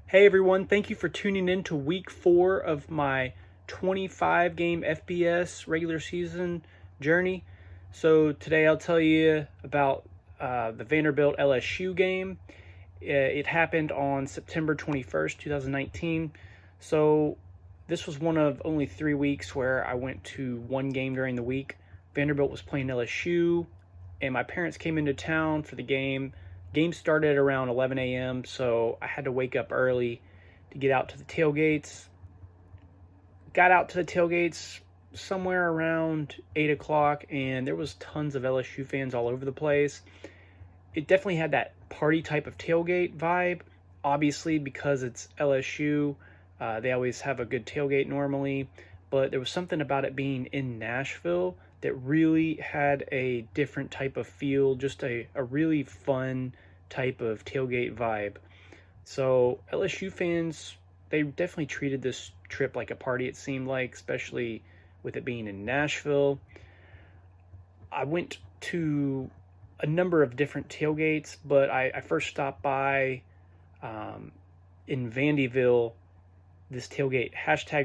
Hey everyone, thank you for tuning in to week 4 of my 25 game FBS regular season journey. So today I'll tell you about the Vanderbilt LSU game. It happened on September 21st, 2019. So this was one of only 3 weeks where I went to one game during the week. Vanderbilt was playing LSU, and my parents came into town for the game. Game started around 11 a.m., so I had to wake up early to get out to the tailgates. Got out to the tailgates somewhere around 8 o'clock, and there was tons of LSU fans all over the place. It definitely had that party type of tailgate vibe, obviously because it's LSU. They always have a good tailgate normally, but there was something about it being in Nashville that really had a different type of feel, just a really fun type of tailgate vibe. So LSU fans, they definitely treated this trip like a party, it seemed like, especially with it being in Nashville. I went to a number of different tailgates, but I first stopped by in Vandyville, this tailgate,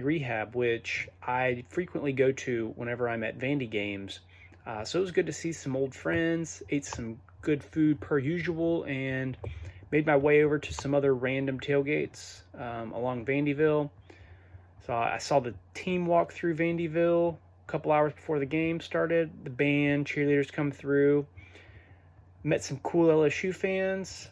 #rehab, which I frequently go to whenever I'm at Vandy games. So it was good to see some old friends, ate some good food per usual, and made my way over to some other random tailgates along Vandyville. So I saw the team walk through Vandyville a couple hours before the game started. The band, cheerleaders come through. Met some cool LSU fans.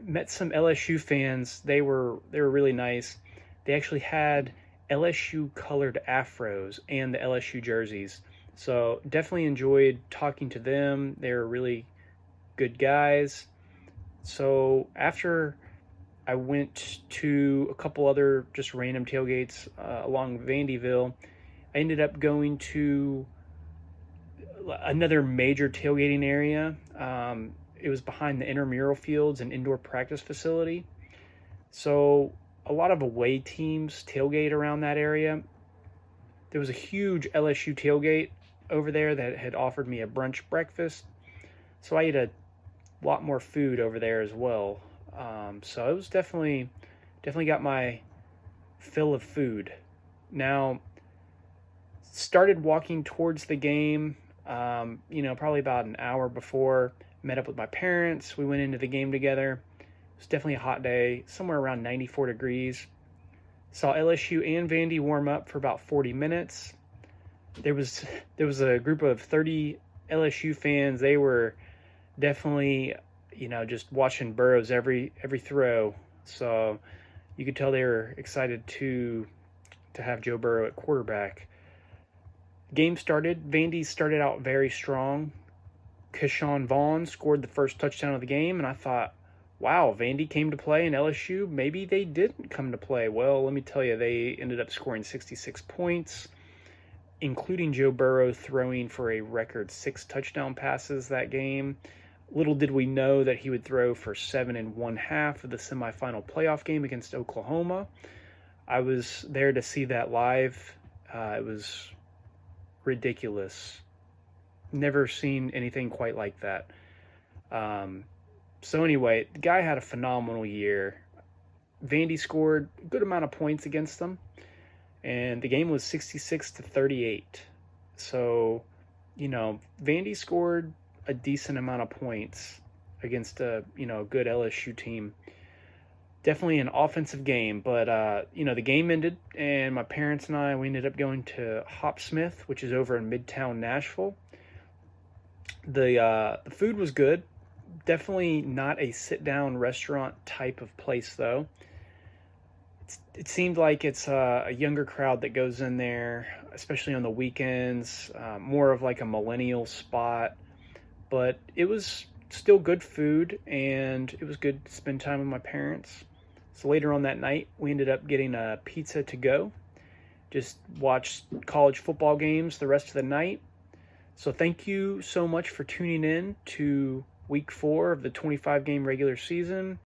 Met some LSU fans. They were really nice. They actually had LSU colored afros and the LSU jerseys. So definitely enjoyed talking to them. They were really good guys. So after I went to a couple other just random tailgates along Vandyville, I ended up going to another major tailgating area. It was behind the intramural fields and indoor practice facility. So a lot of away teams tailgate around that area. There was a huge LSU tailgate over there that had offered me a brunch breakfast. So I ate a lot more food over there as well. So it was definitely got my fill of food. Now, started walking towards the game, probably about an hour before. Met up with my parents. We went into the game together. It was definitely a hot day, somewhere around 94 degrees. Saw LSU and Vandy warm up for about 40 minutes. There was a group of 30 LSU fans. They were definitely, just watching Burrows every throw. So you could tell they were excited to have Joe Burrow at quarterback. Game started. Vandy started out very strong. Keyshawn Vaughn scored the first touchdown of the game, and I thought, wow, Vandy came to play, and LSU, maybe they didn't come to play. Well, let me tell you, they ended up scoring 66 points, including Joe Burrow throwing for a record 6 touchdown passes that game. Little did we know that he would throw for 7 1/2 of the semifinal playoff game against Oklahoma. I was there to see that live. It was ridiculous. Never seen anything quite like that. So anyway, the guy had a phenomenal year. Vandy scored a good amount of points against them, and the game was 66-38. So, Vandy scored a decent amount of points against a good LSU team. Definitely an offensive game, but the game ended, and my parents and we ended up going to Hopsmith, which is over in Midtown Nashville. The food was good. Definitely not a sit-down restaurant type of place, though. It seemed like it's a younger crowd that goes in there, especially on the weekends, more of like a millennial spot. But it was still good food, and it was good to spend time with my parents. So later on that night, we ended up getting a pizza to go. Just watched college football games the rest of the night. So thank you so much for tuning in to week 4 of the 25-game regular season.